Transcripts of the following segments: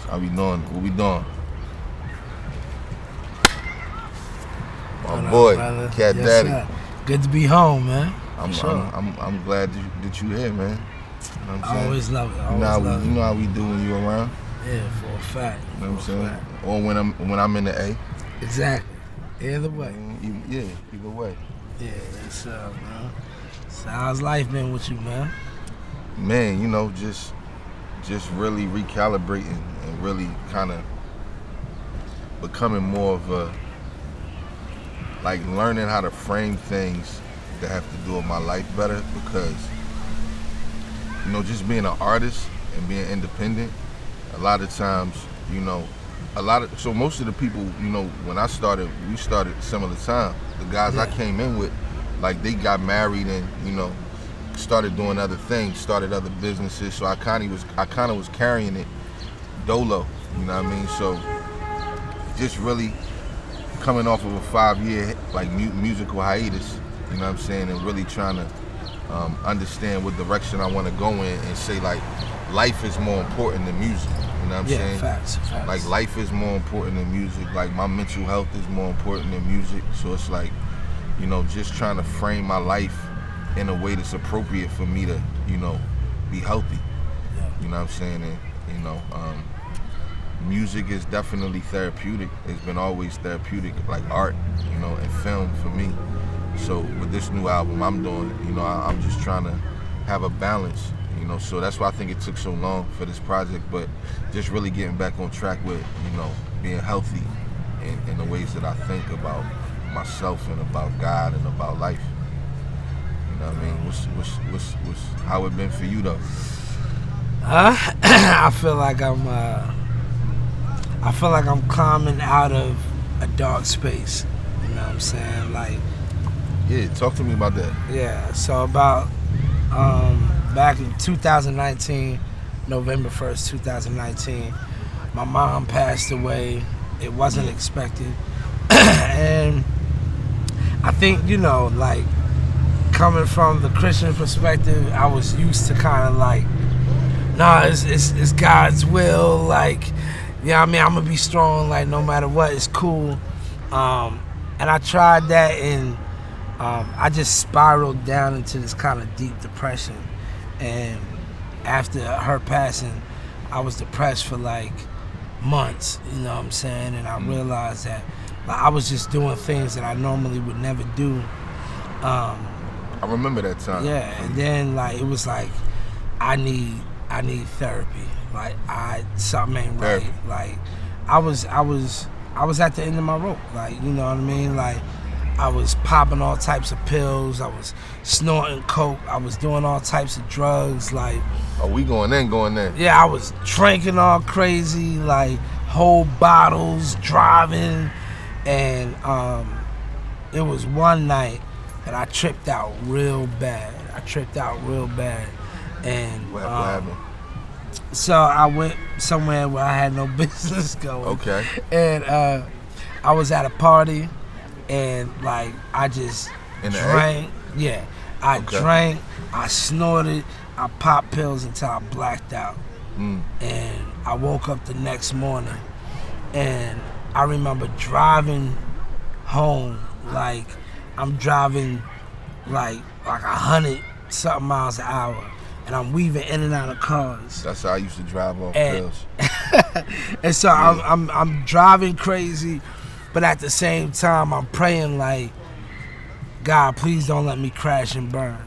How we doing? What we doing? My boy, Cat yes, Daddy. Sir. Good to be home, man. I'm glad that you here, man. You know what I'm saying? I always love it. You know how we do when you around. Yeah, for a fact. You know what I'm saying? Or when I'm in the A. Exactly. Either way. Either way. Yeah, that's man. So how's life been with you, man? Man, you know, just really recalibrating and really kind of becoming more of a, like, learning how to frame things that have to do with my life better, because, you know, just being an artist and being independent, a lot of times, you know, so most of the people, you know, when I started, we started similar time. The guys I came in with, like, they got married and, you know, started doing other things, started other businesses. So I kind of was carrying it dolo, you know what I mean? So just really coming off of a 5-year like musical hiatus, you know what I'm saying, and really trying to understand what direction I want to go in, and say, like, life is more important than music. You know what I'm saying? Facts. Like, life is more important than music. Like, my mental health is more important than music. So it's like, you know, just trying to frame my life in a way that's appropriate for me to, you know, be healthy. Yeah. You know what I'm saying? And, you know, music is definitely therapeutic. It's been always therapeutic, like art, you know, and film for me. So with this new album I'm doing, you know, I'm just trying to have a balance, you know, so that's why I think it took so long for this project, but just really getting back on track with, you know, being healthy in the ways that I think about myself and about God and about life. You know what I mean? What's how it been for you though? I feel like I'm climbing out of a dark space. You know what I'm saying? Like, yeah, talk to me about that. Yeah. So about back in 2019, November 1st, 2019, my mom passed away. It wasn't expected, and I think, you know, like, coming from the Christian perspective, I was used to kind of like, nah, it's God's will. Like, you know what I mean? I'm gonna be strong. Like, no matter what, it's cool. And I tried that, and I just spiraled down into this kind of deep depression. And after her passing, I was depressed for like months. You know what I'm saying? And I realized that, like, I was just doing things that I normally would never do. I remember that time. Yeah, and then, like, it was like, I need therapy. Like, something ain't right. Therapy. Like, I was at the end of my rope. Like, you know what I mean? Like, I was popping all types of pills. I was snorting coke. I was doing all types of drugs. Like, oh, we going in. Yeah, I was drinking all crazy, like whole bottles, driving, and it was one night that I tripped out real bad. And what happened? So I went somewhere where I had no business going. Okay. And I was at a party, and, like, I just drank. Yeah, I drank, I snorted, I popped pills until I blacked out. And I woke up the next morning, and I remember driving home, like, I'm driving like 100-something miles an hour, and I'm weaving in and out of cars. That's how I used to drive off pills. And so I'm driving crazy, but at the same time I'm praying, like, God, please don't let me crash and burn,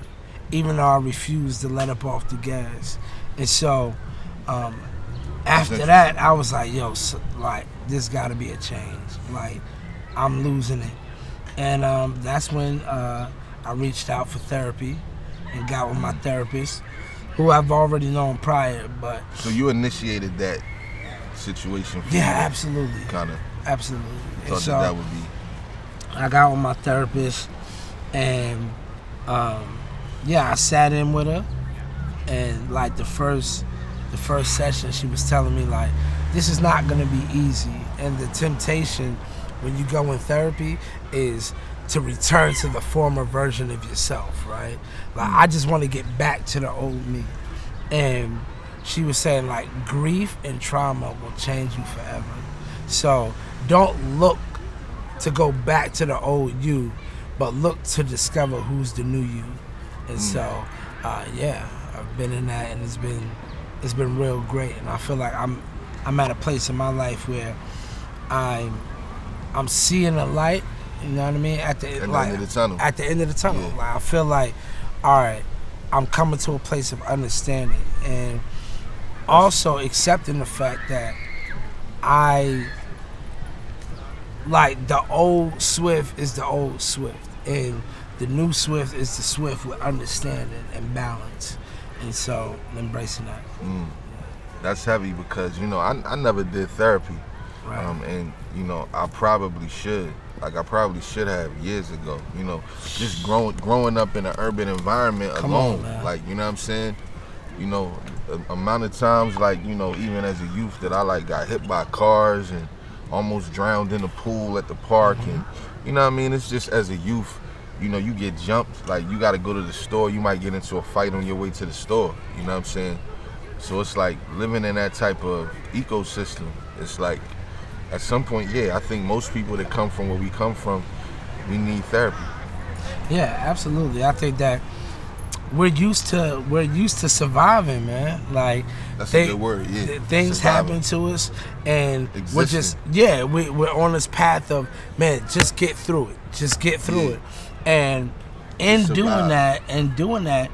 even though I refuse to let up off the gas. And so after that, I was like, yo, like, this got to be a change. Like, I'm losing it. And that's when I reached out for therapy and got with my therapist, who I've already known prior. But so you initiated that situation for you? Absolutely. Kind of. Absolutely. Thought that would be. I got with my therapist, and I sat in with her, and, like, the first session, she was telling me, like, this is not gonna be easy, and the temptation when you go in therapy is to return to the former version of yourself, right? Like, I just want to get back to the old me. And she was saying like grief and trauma will change you forever. So don't look to go back to the old you, but look to discover who's the new you. And so, yeah, I've been in that, and it's been real great. And I feel like I'm at a place in my life where I'm seeing a light. You know what I mean? At the end of the tunnel. At the end of the tunnel, Yeah. like, I feel like, all right, I'm coming to a place of understanding, and also accepting the fact that the old Swift is the old Swift, and the new Swift is the Swift with understanding and balance. And so, embracing that. That's heavy because, I never did therapy. Right. And, I probably should. Like, I probably should have years ago. Just growing up in an urban environment alone. Man. Like, you know what I'm saying? The amount of times, like, even as a youth that I, got hit by cars and almost drowned in the pool at the park. And, you know what I mean? It's just as a youth, you get jumped. Like, you got to go to the store. You might get into a fight on your way to the store. You know what I'm saying? So it's like living in that type of ecosystem. It's like, at some point, yeah, I think most people that come from where we come from, we need therapy. Yeah, absolutely. I think that we're used to surviving, man. Like, that's a good word. Yeah, things surviving. happen to us, and Existing. we're on this path of, man, just get through it. Just get through it. And in doing that,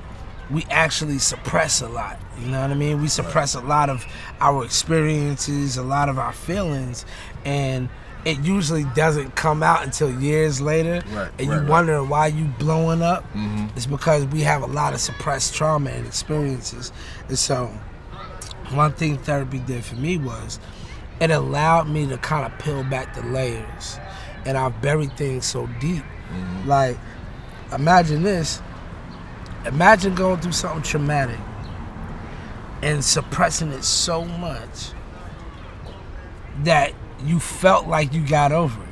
we actually suppress a lot. You know what I mean? We suppress a lot of our experiences, a lot of our feelings, and it usually doesn't come out until years later. And you wonder why you blowing up. It's because we have a lot of suppressed trauma and experiences. And so one thing therapy did for me was it allowed me to kind of peel back the layers. And I buried things so deep. Like, imagine this. Imagine going through something traumatic and suppressing it so much that you felt like you got over it.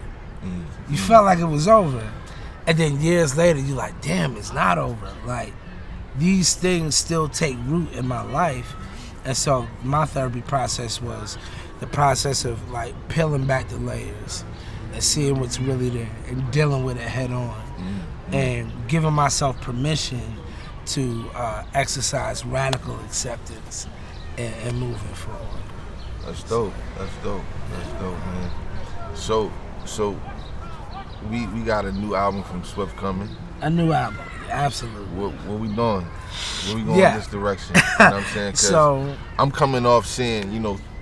You felt like it was over. And then years later, you're like, damn, it's not over. Like, these things still take root in my life. And so my therapy process was the process of, like, peeling back the layers and seeing what's really there and dealing with it head on. And giving myself permission to exercise radical acceptance and moving forward. That's dope, man. So we got a new album from Swift coming. A new album, absolutely. What we doing? Where we going in this direction? You know what I'm saying? 'Cause so I'm coming off seeing,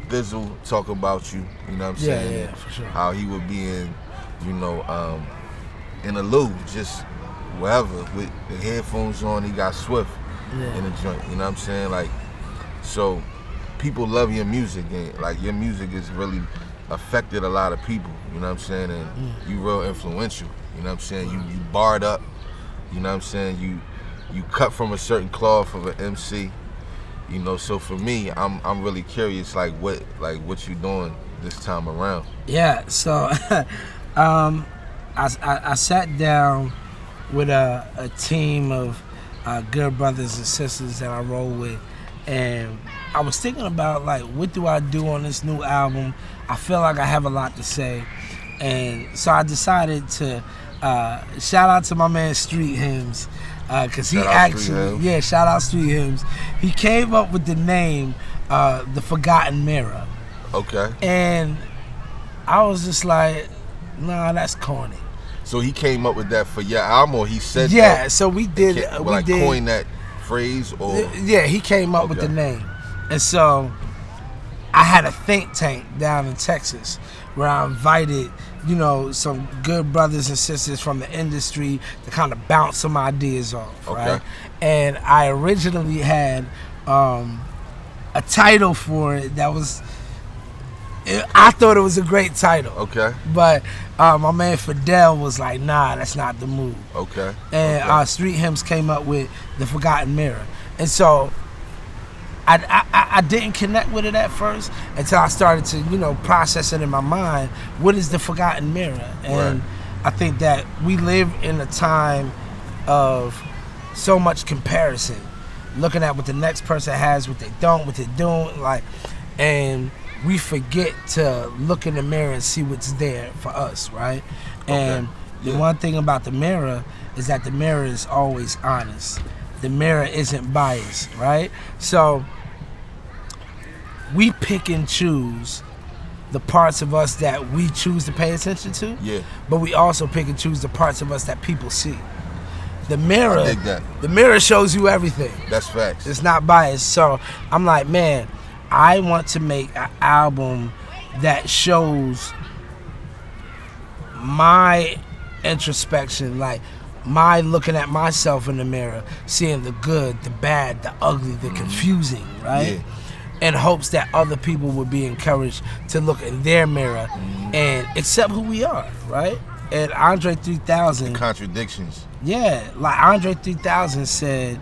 Thizzle talk about you. You know what I'm saying? Yeah, for sure. How he would be in a loo, just wherever with the headphones on. He got Swift in the joint. You know what I'm saying? Like, so people love your music, and like your music has really affected a lot of people. You know what I'm saying? And you real influential. You know what I'm saying? You barred up. You know what I'm saying? You cut from a certain cloth of an MC. So for me, I'm really curious, like what you doing this time around. Yeah, so I sat down with a team of good brothers and sisters that I roll with, and I was thinking about, like, what do I do on this new album? I feel like I have a lot to say, and so I decided to shout out to my man Street Hymns, because shout out Street Hymns. He came up with the name The Forgotten Mirror. Okay. And I was just like, nah, that's corny. So he came up with that for your album, or he said that? Yeah, so we did. Coin that phrase, or? Yeah, he came up with the name. And so I had a think tank down in Texas where I invited, some good brothers and sisters from the industry to kind of bounce some ideas off, right? And I originally had a title for it that was, I thought it was a great title. Okay. But my man Fidel was like, nah, that's not the move. Okay. And Street Hymns came up with The Forgotten Mirror. And so I didn't connect with it at first until I started to, process it in my mind. What is the forgotten mirror? And I think that we live in a time of so much comparison. looking at what the next person has, what they don't, what they're doing, like, and we forget to look in the mirror and see what's there for us, right? And the one thing about the mirror is that the mirror is always honest. The mirror isn't biased, right? So we pick and choose the parts of us that we choose to pay attention to. Yeah. But we also pick and choose the parts of us that people see. The mirror, I dig that. The mirror shows you everything. That's facts. It's not biased. So I'm like, man, I want to make an album that shows my introspection, like my looking at myself in the mirror, seeing the good, the bad, the ugly, the confusing, right? Yeah. In hopes that other people would be encouraged to look in their mirror and accept who we are, right? And Andre 3000, Contradictions. yeah, like Andre 3000 said,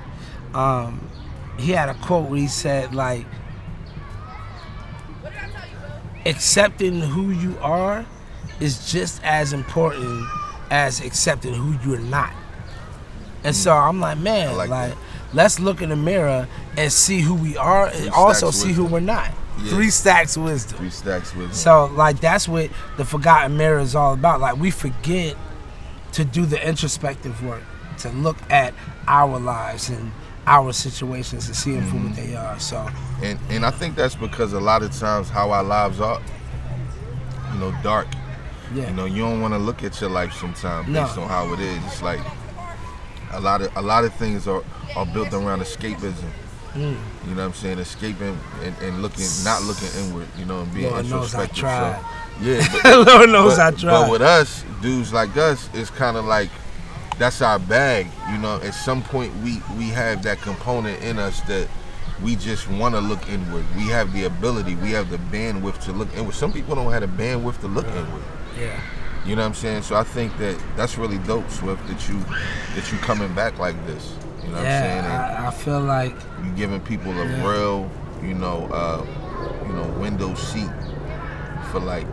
he had a quote where he said, like, accepting who you are is just as important as accepting who you're not. And so I'm like, man, like that. let's look in the mirror and see who we are and also see who we're not. Yeah. 3 stacks of wisdom. 3 stacks wisdom. So, like, that's what the Forgotten Mirror is all about. Like, we forget to do the introspective work, to look at our lives and our situations and see them for what they are. So, and I think that's because a lot of times how our lives are, you know, dark. yeah. You know, you don't want to look at your life sometimes No. based on how it is. It's like a lot of things are built around escapism. You know what I'm saying? Escaping and not looking inward, you know, and being Lord knows I introspective. tried. So, yeah, Lord knows I tried. But with us, dudes like us, it's kind of like that's our bag, you know. At some point, we have that component in us that we just want to look inward. We have the ability, we have the bandwidth to look inward. Some people don't have the bandwidth to look inward. Yeah. You know what I'm saying? So I think that's really dope, Swift, that you coming back like this. You know what I'm saying? And I feel like you giving people a real, window seat for like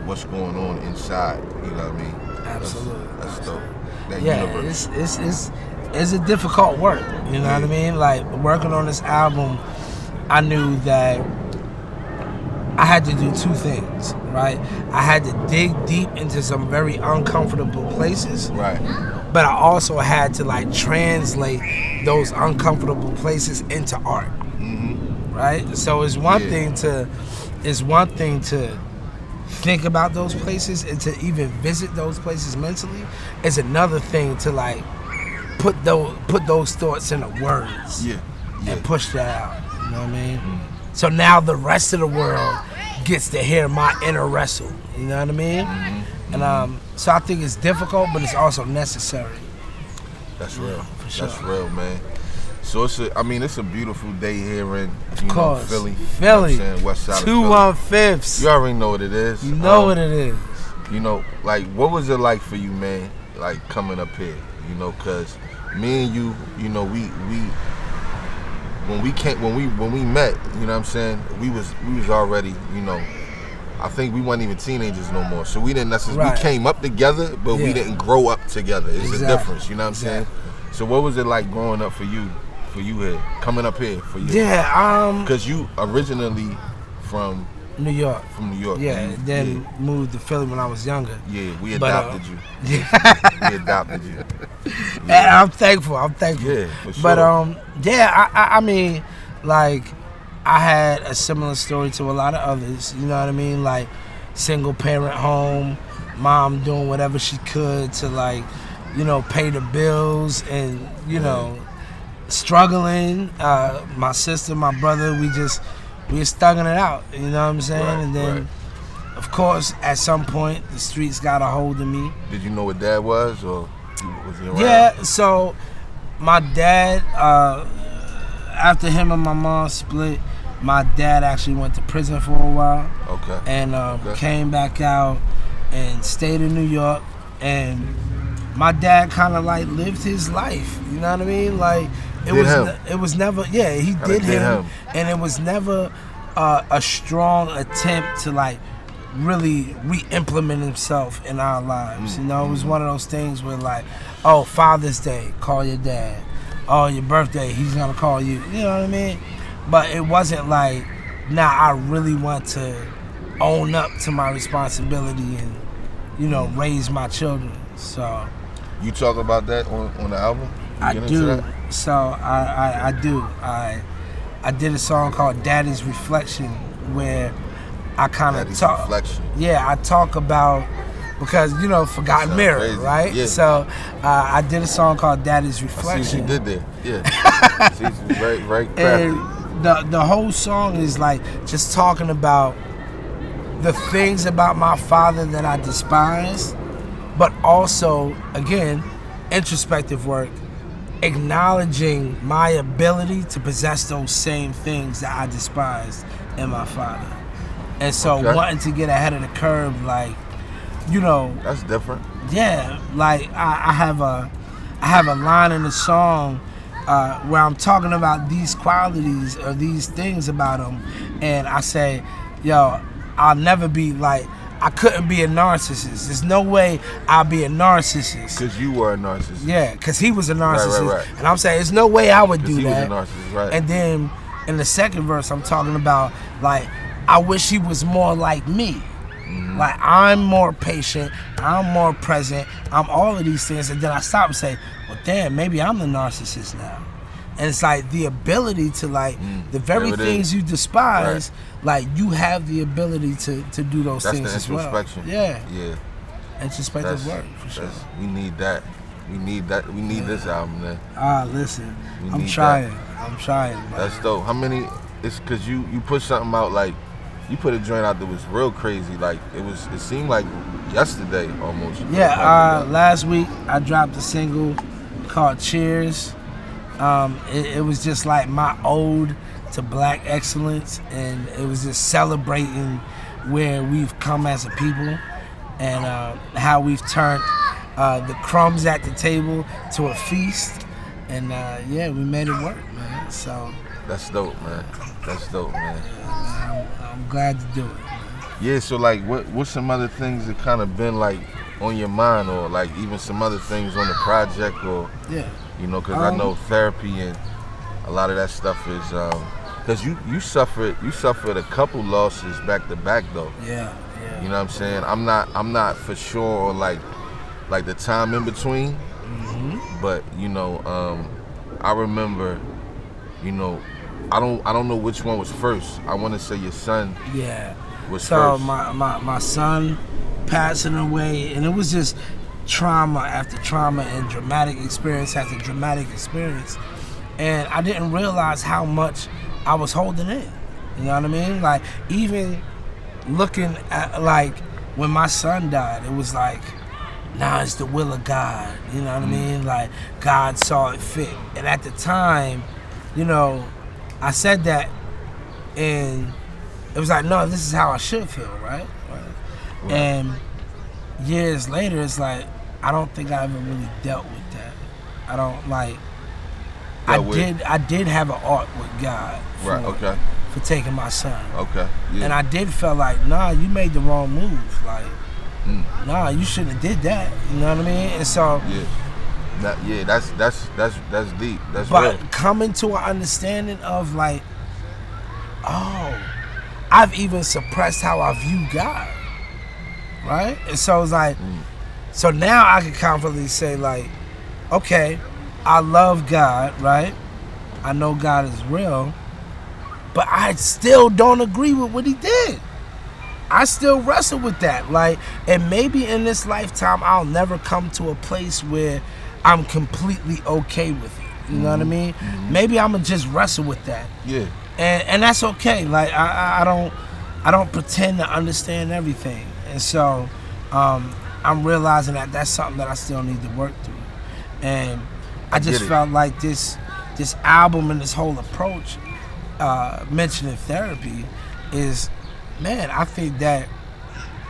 what's going on inside. You know what I mean? absolutely. That's dope. That Yeah, universe. it's a difficult work. You know what I mean? Like, working on this album, I knew that I had to do 2 things, right? I had to dig deep into some very uncomfortable places, Right. but I also had to, like, translate those uncomfortable places into art, right? So it's one thing to think about those places and to even visit those places mentally. It's another thing to, like, put those thoughts into words and push that out. You know what I mean? So now the rest of the world gets to hear my inner wrestle. You know what I mean? And so I think it's difficult, but it's also necessary. That's real. For sure. That's real, man. So it's a beautiful day here in Philly. Philly. You know what I'm saying? West side of Philly. 215. You already know what it is. You know what it is. You know, like, what was it like for you, man? Like, coming up here, you know, cause me and you know, we when we met, you know what I'm saying, we was already, you know, I think we weren't even teenagers no more. So we didn't necessarily, we came up together, but we didn't grow up together. It's a difference, you know what I'm saying? So what was it like growing up for you here, coming up here for you? Yeah, Cause you originally from New York. Yeah, You- then moved to Philly when I was younger. Yeah, we But, adopted you. We adopted you. And I'm thankful. Yeah, for sure. But I mean, like, I had a similar story to a lot of others. You know what I mean? Like, single parent home, mom doing whatever she could to, like, you know, pay the bills and, you know, struggling. My sister, my brother, we were thugging it out. You know what I'm saying? Right, and then, of course, at some point, the streets got a hold of me. Did you know what dad was, or was he around? Yeah, so my dad, after him and my mom split, my dad actually went to prison for a while. Okay. And came back out and stayed in New York. And my dad kind of, like, lived his life. You know what I mean? Like, it was never, he did him. And it was never a strong attempt to, like, really re-implement himself in our lives. You know, it was one of those things where, like, oh, Father's Day, call your dad. oh, your birthday, he's gonna call you. You know what I mean? But it wasn't like, nah, I really want to own up to my responsibility and, you know, raise my children. So You talk about that on the album? I do. So I do. I did a song called Daddy's Reflection where I kind of talk. Reflection. Yeah, I talk about, because, you know, Forgotten Mirror, crazy. right? Yeah. So I did a song called Daddy's I see Reflection. what you did there. Yeah. See, very, very crafty. And the whole song is like just talking about the things about my father that I despise, but also, again, introspective work, acknowledging my ability to possess those same things that I despised in my father. And so wanting to get ahead of the curve, like, you know. That's different. Yeah, like I have a line in the song where I'm talking about these qualities or these things about him, and I say, yo, I'll never be like, I couldn't be a narcissist. There's no way I'll be a narcissist. Because you were a narcissist. Yeah, because he was a narcissist. Right. And I'm saying, there's no way I would do he that. was a narcissist, right. And then in the second verse, I'm talking about, like, I wish he was more like me. Mm-hmm. Like, I'm more patient, I'm more present, I'm all of these things. And then I stop and say, well, damn, maybe I'm the narcissist now. And it's like the ability to, like, the very things you despise, like, you have the ability to do those things as well. That's the introspection. Yeah. Introspective work, for sure. We need that. We need that. We need this album, man. Listen, We I'm need trying. that. I'm trying, man. That's dope. How many? It's because you put something out, like, you put a joint out that was real crazy. Like, it seemed like yesterday almost. Yeah, last week I dropped a single called Cheers. It was just like my ode to black excellence, and it was just celebrating where we've come as a people and how we've turned the crumbs at the table to a feast. And yeah, we made it work, man. So that's dope, man. That's dope, man. I'm glad to do it. Yeah, so like what's some other things that kind of been like on your mind, or like even some other things on the project, or you know, because I know therapy and a lot of that stuff is because you suffered a couple losses back to back though. Yeah. You know what I'm saying? I'm not for sure like the time in between, but you know, I remember, you know, I don't know which one was first. I want to say your son. Yeah. Was so first. my son passing away, and it was just trauma after trauma and dramatic experience after dramatic experience, and I didn't realize how much I was holding in. You know what I mean? Like, even looking at, like, when my son died, it was like, nah, it's the will of God. You know what I mean? Like, God saw it fit. And at the time, you know, I said that, and it was like, no, this is how I should feel, right? And years later, it's like, I don't think I ever really dealt with that. I don't, like, I did have an art with God for taking my son. Okay. Yeah. And I did feel like, nah, you made the wrong move. Like, nah, you shouldn't have did that. You know what I mean? And so that's deep. That's real. But coming to an understanding of, like, oh, I've even suppressed how I view God. Right? And so it's like, so now I can confidently say, like, okay, I love God, right? I know God is real, but I still don't agree with what he did. I still wrestle with that. Like, and maybe in this lifetime, I'll never come to a place where I'm completely okay with it. You know what I mean? Maybe I'm gonna just wrestle with that. Yeah. And that's okay. Like, I don't pretend to understand everything. And so I'm realizing that that's something that I still need to work through. And I just felt like this album and this whole approach, mentioning therapy, is, man, I think that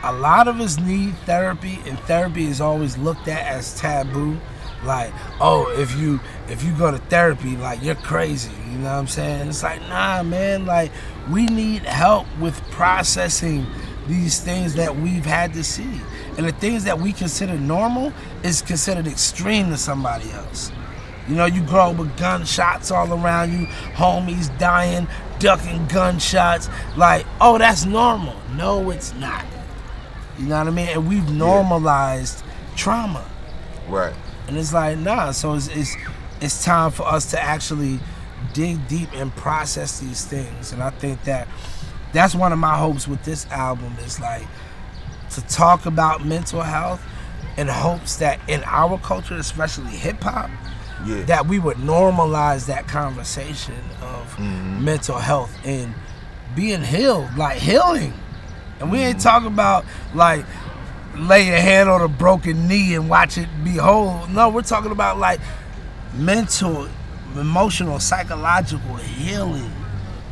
a lot of us need therapy, and therapy is always looked at as taboo. Like, oh, if you go to therapy, like, you're crazy. You know what I'm saying? And it's like, nah, man, like, we need help with processing these things that we've had to see. And the things that we consider normal is considered extreme to somebody else. You know, you grow up with gunshots all around you, homies dying, ducking gunshots. Like, oh, that's normal. No, it's not. You know what I mean? And we've normalized trauma. Right. And it's like, nah. So it's time for us to actually dig deep and process these things. And I think that's one of my hopes with this album is like to talk about mental health in hopes that in our culture, especially hip hop, that we would normalize that conversation of mental health and being healed, like healing. And we ain't talking about like lay your hand on a broken knee and watch it be whole. No, we're talking about like mental, emotional, psychological healing.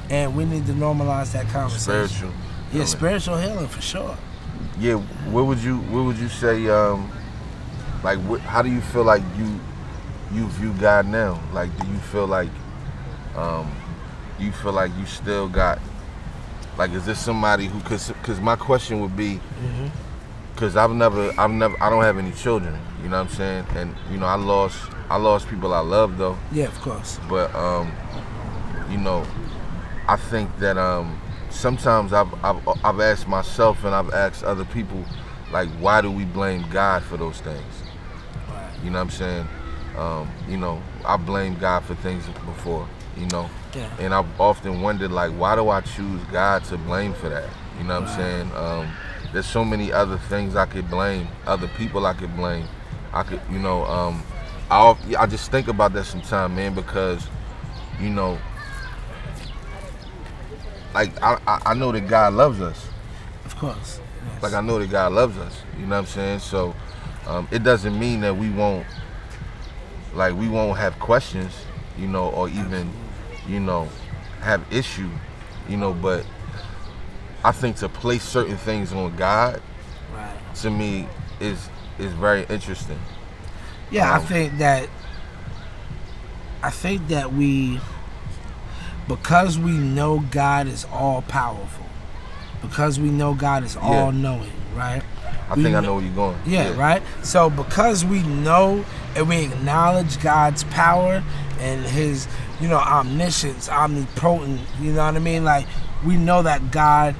And we need to normalize that conversation. Spiritual. Yeah, spiritual healing for sure. Yeah, what would you say? Like, how do you feel like you view God now? Like, do you feel like you still got, like, is this somebody who? Because my question would be, because I don't have any children. You know what I'm saying? And you know, I lost people I love though. Yeah, of course. But you know, I think that sometimes I've asked myself and I've asked other people, like, why do we blame God for those things? Right. You know what I'm saying? You know, I blamed God for things before, you know? Yeah. And I've often wondered, like, why do I choose God to blame for that? You know what I'm saying? There's so many other things I could blame, other people I could blame. I could, you know, I just think about that sometimes, man, because, you know, like, I know that God loves us. Of course. Yes. Like, I know that God loves us. You know what I'm saying? So, it doesn't mean that we won't have questions, you know, or even, you know, have issue, you know, but I think to place certain things on God, right, to me, is very interesting. Yeah, I think that we, because we know God is all powerful, because we know God is all knowing, right? I know where you're going. Yeah, right? So because we know and we acknowledge God's power and his, you know, omniscience, omnipotent, you know what I mean? Like, we know that God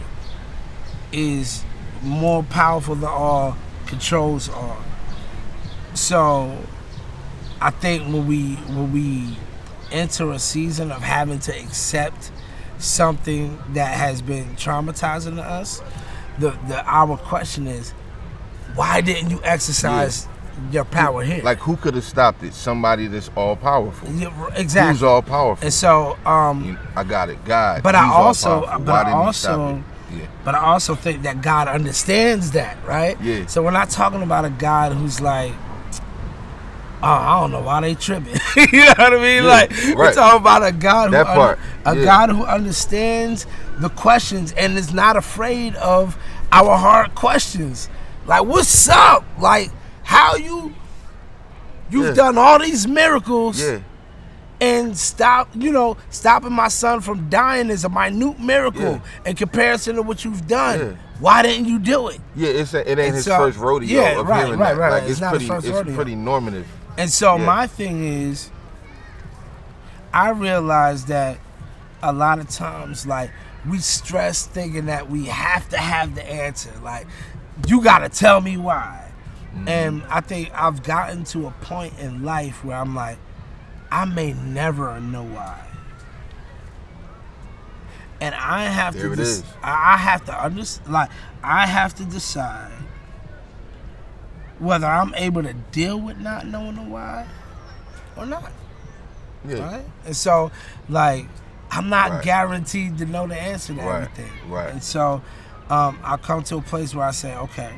is more powerful than all, controls all. So I think when we enter a season of having to accept something that has been traumatizing to us, our question is, why didn't you exercise your power here? Like, who could have stopped it? Somebody that's all powerful. Yeah, exactly. Who's all powerful? And so, I got it, God. But I also think that God understands that, right? Yeah. So we're not talking about a God who's like, oh, I don't know why they tripping. You know what I mean? Yeah, like, right. We're talking about a God God who understands the questions and is not afraid of our hard questions. Like, what's up? Like, how you've done all these miracles, and stopping my son from dying is a minute miracle in comparison to what you've done. Yeah. Why didn't you do it? Yeah, it ain't his first rodeo. Yeah, of right. Like, it's not his first rodeo. Pretty normative. And so my thing is, I realize that a lot of times, like, we stress thinking that we have to have the answer. Like, you gotta tell me why. Mm-hmm. And I think I've gotten to a point in life where I'm like, I may never know why. And I have I have to decide whether I'm able to deal with not knowing the why or not. Yeah. Right? And so, like, I'm not guaranteed to know the answer to everything. Right. And so, I come to a place where I say, okay,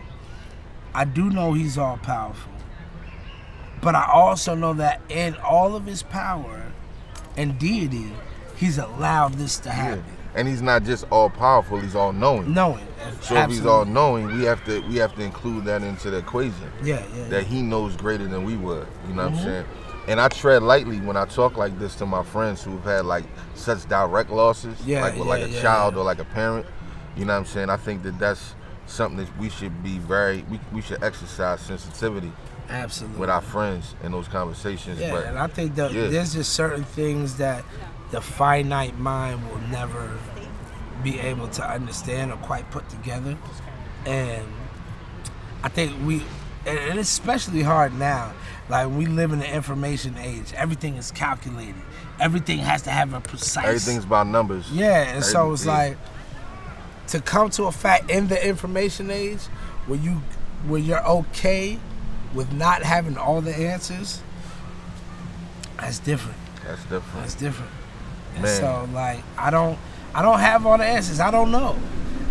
I do know he's all powerful, but I also know that in all of his power and deity, he's allowed this to happen. Yeah. And he's not just all powerful; he's all knowing. So if he's all knowing, we have to include that into the equation. Yeah. That he knows greater than we would. You know what I'm saying? And I tread lightly when I talk like this to my friends who've had like such direct losses, like with a child or like a parent. You know what I'm saying? I think that's something that we should be we should exercise sensitivity Absolutely. with our friends in those conversations. Yeah, but and I think that there's just certain things that the finite mind will never be able to understand or quite put together. And I think and it's especially hard now. Like, we live in the information age. Everything is calculated. Everything has to have a precise. Everything's about numbers. Yeah, and so it's like, to come to a fact in the information age where you're okay with not having all the answers, that's different. That's different. And Man. so, like, I don't have all the answers. I don't know.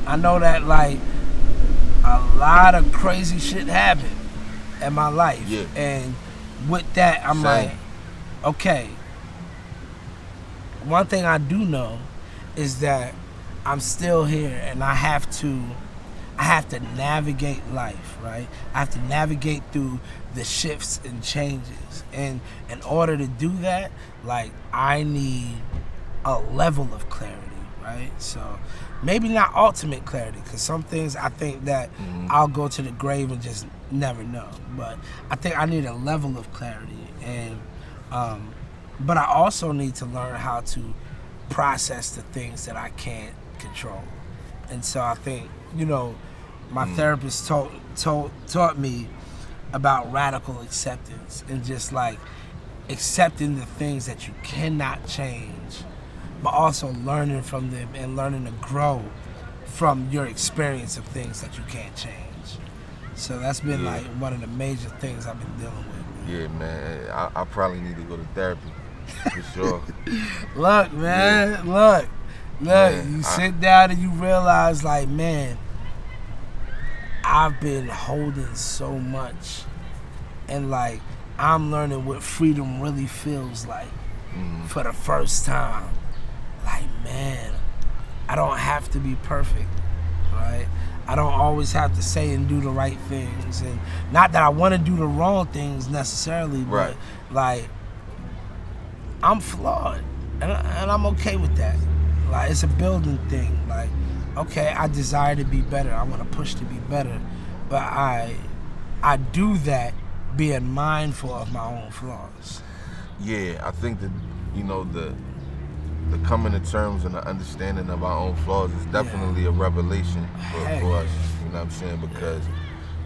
I know that, like, a lot of crazy shit happened in my life. Yeah. And with that, I'm Same. like, okay. One thing I do know is that I'm still here, and I have to navigate life, right? I have to navigate through the shifts and changes. And in order to do that, like, I need a level of clarity, right? So maybe not ultimate clarity, because some things I think that I'll go to the grave and just never know. But I think I need a level of clarity, and but I also need to learn how to process the things that I can't control. And so I think, my therapist taught me about radical acceptance, and just like accepting the things that you cannot change, but also learning from them and learning to grow from your experience of things that you can't change. So that's been like one of the major things I've been dealing with. Yeah, man. I probably need to go to therapy for sure. Look, man, look. Man, you sit down and you realize, like, man, I've been holding so much, and like, I'm learning what freedom really feels like for the first time. Like, man, I don't have to be perfect, right? I don't always have to say and do the right things, and not that I want to do the wrong things necessarily, but like, I'm flawed, and I'm okay with that. Like, it's a building thing. Like, okay, I desire to be better. I want to push to be better, but I do that being mindful of my own flaws. Yeah, I think that the coming to terms and the understanding of our own flaws is definitely a revelation for us. You know what I'm saying? Because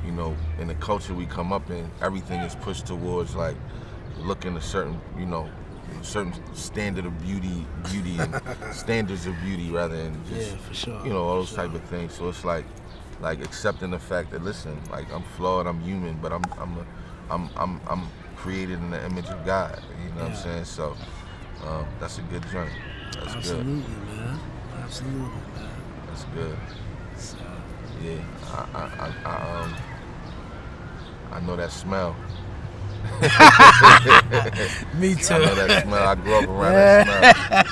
in the culture we come up in, everything is pushed towards like looking a certain certain standard of beauty and standards of beauty rather than just for sure. All those type of things. So it's like accepting the fact that, listen, like, I'm flawed, I'm human, but I'm created in the image of God. You know what I'm saying? So that's a good journey. That's Absolutely, man. Absolutely, man. That's good. So, yeah, I know that smell. Me too. I know that smell. I grew up around that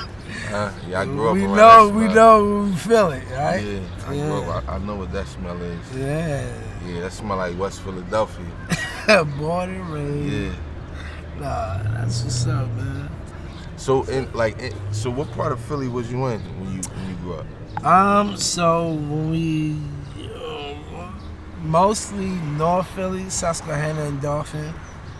smell. I grew up around that smell. We know, we feel it, right? Yeah, I grew up. I know what that smell is. Yeah, that smell like West Philadelphia. Born and raised. Yeah. Nah, that's what's up, man. So so what part of Philly was you in when you grew up? So when we mostly North Philly, Susquehanna and Dauphin.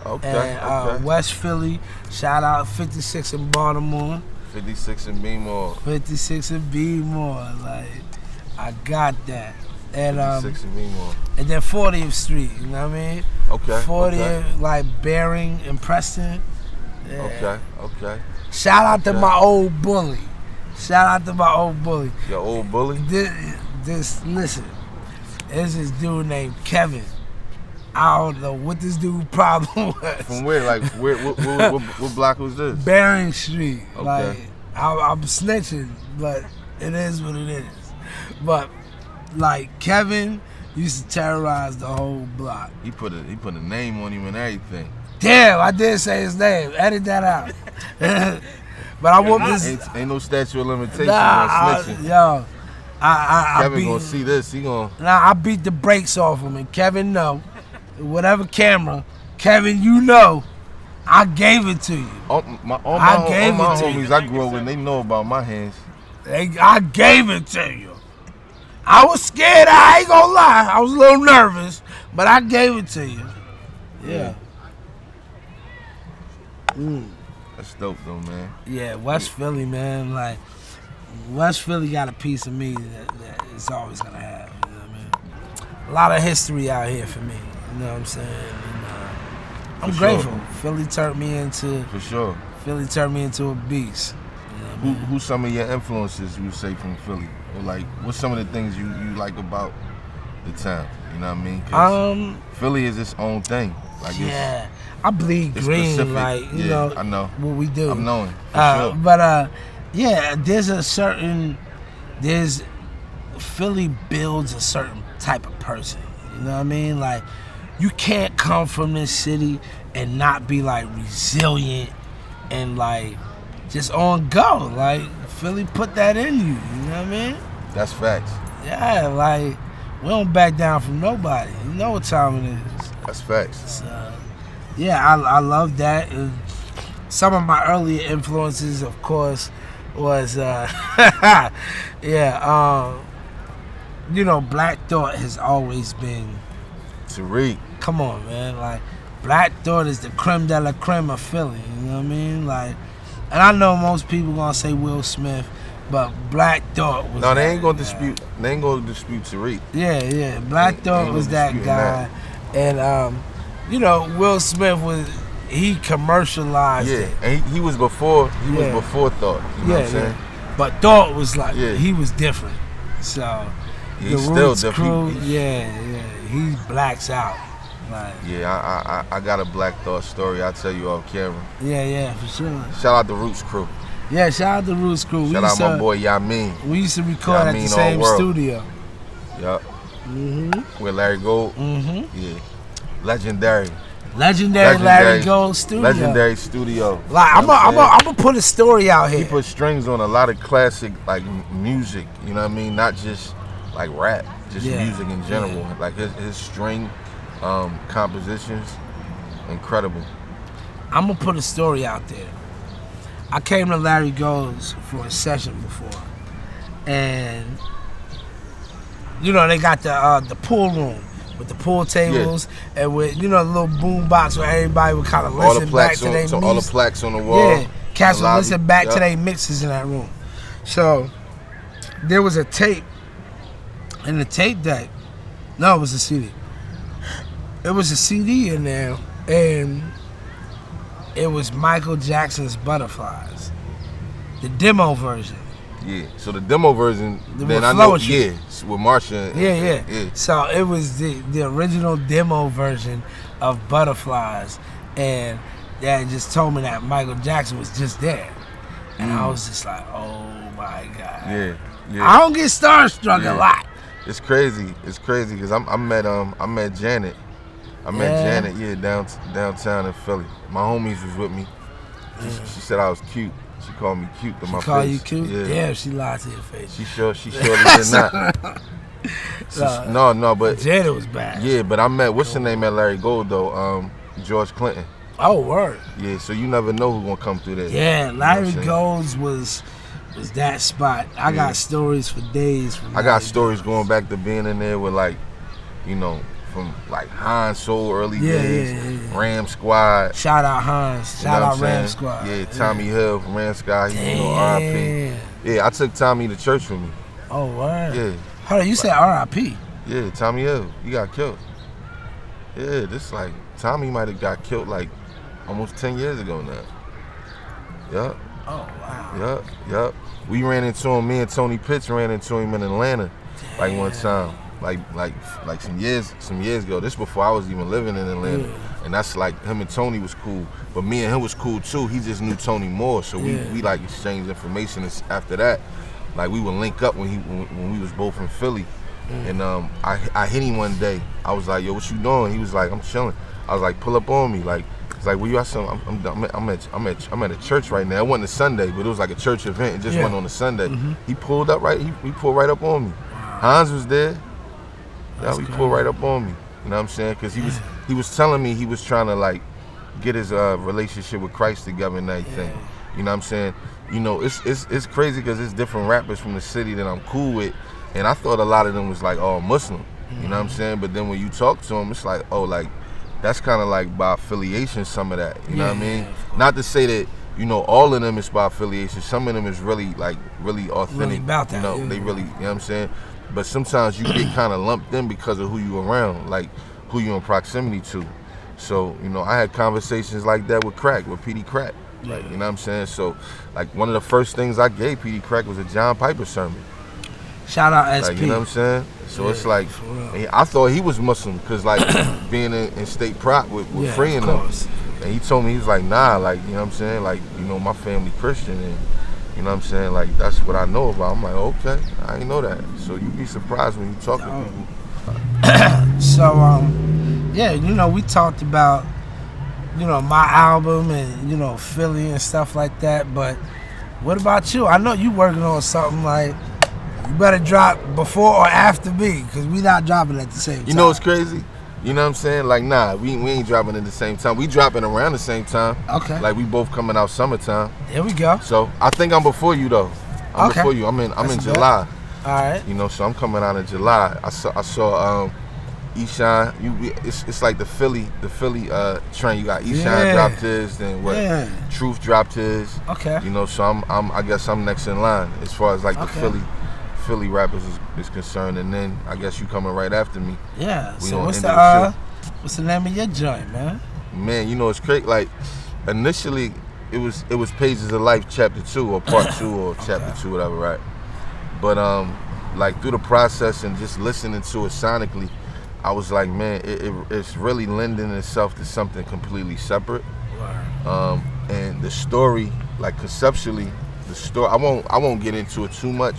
Okay. And West Philly, shout out 56 in Baltimore. 56 in Beemore. 56 in Beemore, like, I got that. And 56 in Beemore. And then 40th Street, you know what I mean? Okay. 40th, like Bering and Preston. Yeah. Okay. Shout out to my old bully. Your old bully? Listen, there's this dude named Kevin. I don't know what this dude's problem was. From where? Like, what block was this? Bering Street. Okay. Like, I'm snitching, but it is what it is. But, like, Kevin used to terrorize the whole block. He put a name on him and everything. Damn, I did say his name. Edit that out. But I whooped this. Ain't no statute of limitation on snitching. Kevin gonna see this. He gonna. I beat the brakes off him, and Kevin know. Whatever camera, Kevin, you know, I gave it to you. All my homies I grew up with, they know about my hands. I gave it to you. I was scared. I ain't gonna lie. I was a little nervous, but I gave it to you. Yeah. That's dope though, man. Yeah, West Philly, man. Like, West Philly got a piece of me that it's always gonna have. You know what I mean? A lot of history out here for me. You know what I'm saying? And, I'm grateful. Sure. Philly turned me into. For sure. Philly turned me into a beast. You know what I mean? Who's some of your influences you would say from Philly? Or like, what's some of the things you like about the town? You know what I mean? 'Cause Philly is its own thing. Like yeah, I bleed it's green, specific. like you know. I know what we do. I'm knowing. For sure. But yeah, there's Philly builds a certain type of person. You know what I mean? Like, you can't come from this city and not be like resilient and like just on go. Like, Philly put that in you. You know what I mean? That's facts. Yeah, like, we don't back down from nobody. You know what time it is. That's facts. So, yeah, I love that. And some of my earlier influences, of course, was you know, Black Thought has always been. Tariq. Come on, man. Like, Black Thought is the creme de la creme of Philly. You know what I mean? Like, and I know most people gonna say Will Smith, but Black Thought was. No, they ain't gonna guy. dispute. They ain't gonna dispute Tariq. Yeah. Black Thought was that guy, and you know, Will Smith he commercialized it. And he was before. He was before Thought. You know what I'm saying? But Thought was like he was different. So He's the still Roots different. crew, he blacks out. Like, I got a Black Thought story. I'll tell you off camera. Yeah, for sure. Shout out the Roots crew. Yeah, shout out the Roots crew. Shout out my boy Yamin. We used to record at the same studio. Yup. With Larry Gold. Yeah. Legendary Larry Gold studio. Legendary studio. Like, I'm gonna put a story out here. He put strings on a lot of classic like music. You know what I mean? Not just like rap, just music in general. Yeah. Like his string compositions, incredible. I'm gonna put a story out there. I came to Larry Gold's for a session before, and you know, they got the pool room with the pool tables and with, you know, the little boom box where everybody would kind of listen back to their mixes. All the plaques on the wall. Yeah, cats would listen back to their mixes in that room. So there was a tape in the tape deck. No, it was a CD. It was a CD in there, and it was Michael Jackson's Butterflies, the demo version. Yeah, so the demo version, then I know, with Marsha. Yeah. So it was the original demo version of Butterflies, and Dad just told me that Michael Jackson was just there, and I was just like, oh my God. Yeah. I don't get starstruck a lot. It's crazy because I met Janet. Janet, downtown in Philly. My homies was with me. She said I was cute. She called me cute to my face. She called you cute? Yeah. Damn, she lied to your face. She surely did not. No, but Janet was bad. Yeah, but I met, what's her name at Larry Gold though? George Clinton. Oh, word. Yeah, so you never know who's gonna come through there. Yeah, Larry Gold's was that spot. I got stories for days. I got stories going back to being in there with, like, you know, from like Hans Soul early days, Ram Squad. Shout out Hans. Shout out Ram Squad. Yeah, Tommy Hill from Ram Squad. You know, R.I.P. Yeah, I took Tommy to church with me. Oh, word. Yeah. Hold on, you said R.I.P. Yeah, Tommy Hill. He got killed. Yeah, this like Tommy might have got killed like almost 10 years ago now. Yup. Oh, wow. Yup. We ran into him. Me and Tony Pitts ran into him in Atlanta, like one time. Like some years ago. This before I was even living in Atlanta, and that's like him and Tony was cool, but me and him was cool too. He just knew Tony more, so we like exchanged information. And after that, like we would link up when we was both in Philly, and I hit him one day. I was like, yo, what you doing? He was like, I'm chilling. I was like, pull up on me. Like, it's like, where you at? I'm at a church right now. It wasn't a Sunday, but it was like a church event. It just went on a Sunday. He pulled up right. He pulled right up on me. Hans was there. Yeah, he pulled right up on me. You know what I'm saying? Because he was telling me he was trying to like get his relationship with Christ together and everything. You know what I'm saying? You know, it's crazy because it's different rappers from the city that I'm cool with And I thought a lot of them was like all Muslim, you know what I'm saying? But then when you talk to them, it's like, oh, like that's kind of like by affiliation, some of that, you know what I mean? Not to say that, you know, all of them is by affiliation. Some of them is really like really authentic, Really about that, you know, yeah. they really, you know what I'm saying? But sometimes you get kind of lumped in because of who you around, like who you in proximity to. So, you know, I had conversations like that with PD Crack. Like, you know what I'm saying? So, like, one of the first things I gave PD Crack was a John Piper sermon. Shout out SP. Like, you know what I'm saying? So it's like, I thought he was Muslim because, like, being in state prop with freeing them. And he told me, he was like, nah, like, you know what I'm saying? Like, you know, my family Christian and, you know what I'm saying? Like, that's what I know about. I'm like, okay, I ain't know that. So you be surprised when you talk to people. So, yeah, you know, we talked about, you know, my album and, you know, Philly and stuff like that, but what about you? I know you working on something like, you better drop before or after me, because we not dropping at the same time. You know what's crazy? You know what I'm saying? Like, nah, we ain't dropping at the same time. We dropping around the same time. Okay. Like, we both coming out summertime. There we go. So, I think I'm before you, though. I'm before you. I'm in July. All right. You know, so I'm coming out in July. I saw Eshawn. It's like the Philly train. You got Eshawn dropped his, then what? Yeah. Truth dropped his. Okay. You know, so I guess I'm next in line as far as like the Philly rappers is concerned, and then I guess you coming right after me. Yeah. So what's the name of your joint, man? Man, you know it's crazy. Like initially, it was Pages of Life Chapter 2 or Part 2 or Chapter 2, whatever, right? But like through the process and just listening to it sonically, I was like, man, it's really lending itself to something completely separate. Wow. And the story, like conceptually, the story, I won't get into it too much,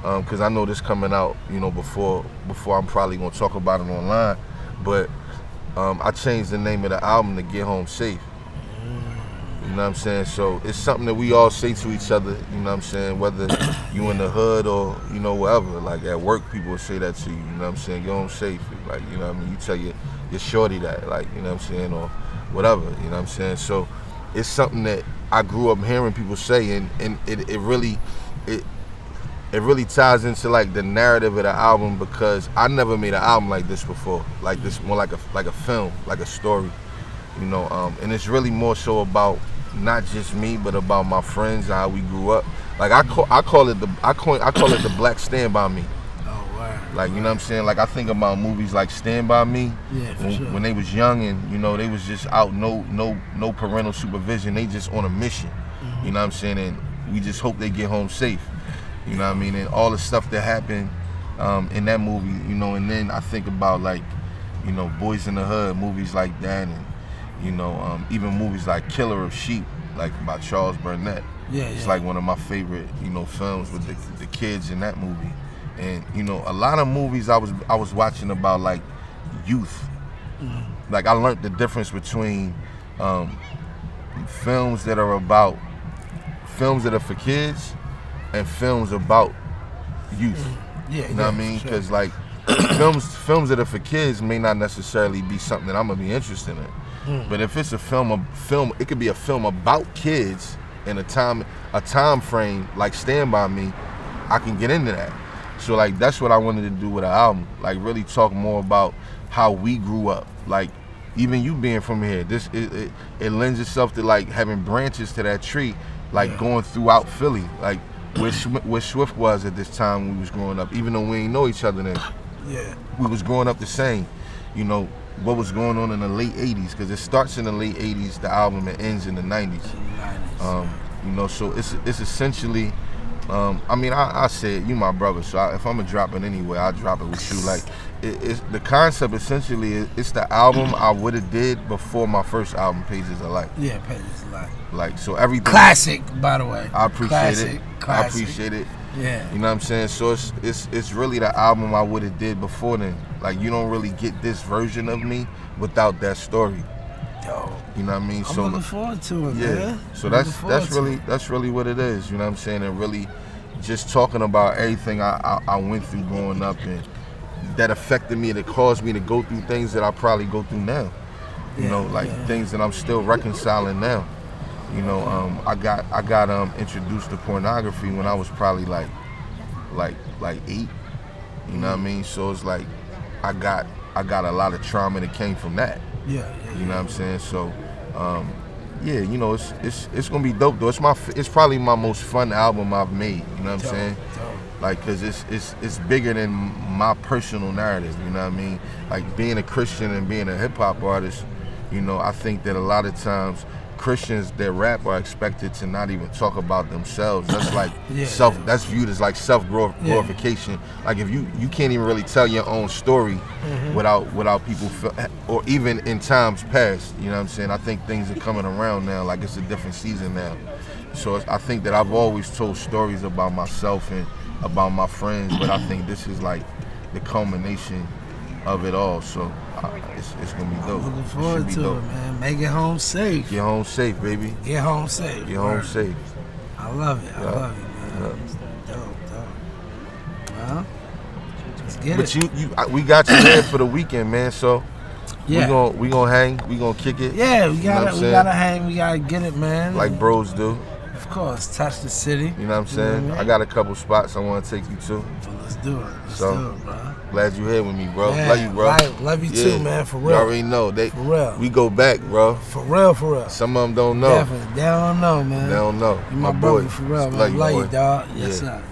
because I know this coming out, you know, before I'm probably gonna talk about it online. But I changed the name of the album to Get Home Safe. You know what I'm saying? So it's something that we all say to each other, you know what I'm saying? Whether you in the hood or, you know, wherever. Like at work, people will say that to you, you know what I'm saying? Get home safe. Like, you know what I mean? You tell your shorty that, like, you know what I'm saying? Or whatever, you know what I'm saying? So it's something that I grew up hearing people say, and it really ties into like the narrative of the album, because I never made an album like this before. Like this, more like a film, like a story, you know. And it's really more so about not just me, but about my friends and how we grew up. Like I call it the Black Stand By Me. Oh wow. Like, you know what I'm saying? Like I think about movies like Stand By Me. Yeah, for sure. When they was young and, you know, they was just out, no parental supervision. They just on a mission. You know what I'm saying? And we just hope they get home safe. You know what I mean? And all the stuff that happened in that movie, you know. And then I think about, like, you know, Boys in the Hood, movies like that, and, you know, even movies like Killer of Sheep, like by Charles Burnett. Yeah, it's like one of my favorite, you know, films with the kids in that movie. And, you know, a lot of movies I was watching about like youth. Like I learned the difference between films that are for kids and films about youth. Yeah, you know what I mean? Because like films that are for kids may not necessarily be something that I'm gonna be interested in. But if it's a film, it could be a film about kids in a time frame like Stand By Me. I can get into that. So like that's what I wanted to do with the album. Like really talk more about how we grew up. Like even you being from here, it lends itself to like having branches to that tree, like going throughout Philly, like where Swift was at this time when we was growing up. Even though we ain't know each other then, we was growing up the same. You know what was going on in the late '80s, because it starts in the late '80s, the album, and ends in the '90s. You know, so it's essentially. I mean, I said you my brother, so if I'm gonna drop it anyway, I'll drop it with you. Like, it's the concept essentially. It's the album I would have did before my first album, Pages of Life. Yeah, Pages of Life. Like, so everything. Classic, by the way. I appreciate it. Classic. I appreciate it. Yeah. You know what I'm saying? So it's really the album I would have did before then. Like, you don't really get this version of me without that story. Yo. You know what I mean? I'm looking forward to it, man. So that's really what it is. You know what I'm saying? And really just talking about everything I went through growing up and that affected me, that caused me to go through things that I probably go through now. You know, like things that I'm still reconciling now. You know, I got introduced to pornography when I was probably like 8, You know what I mean? So it's like I got a lot of trauma that came from that. Yeah. You know what I'm saying? So, yeah, you know, it's gonna be dope though. It's probably my most fun album I've made. You know what I'm saying? Like, cause it's bigger than my personal narrative. You know what I mean? Like being a Christian and being a hip hop artist. You know, I think that a lot of times Christians that rap are expected to not even talk about themselves. That's like that's viewed as like self glorification. Like if you can't even really tell your own story without people feel, or even in times past, you know what I'm saying? I think things are coming around now, like it's a different season now. So I think that I've always told stories about myself and about my friends, but I think this is like the culmination of it all. So it's gonna be dope. Looking forward to it, man. Make it home safe. Get home safe, baby. Get home safe. Get home safe. I love it. I love it, man. Dope. Well, let's get it. But we got you there for the weekend, man. So we gonna hang. We gonna kick it. Yeah, we gotta hang. We gotta get it, man. Like bros do. Of course, touch the city. You know what I'm saying? I got a couple spots I want to take you to. Well, let's do it. Let's do it, bro. Glad you here with me, bro. Man, love you, bro. Right. Love you too, man. For real. You already know. For real. We go back, bro. For real. Some of them don't know. Definitely. They don't know, man. They don't know. You my brother, boy. for real, man. Love you, Love boy. you, dog. Yes, sir.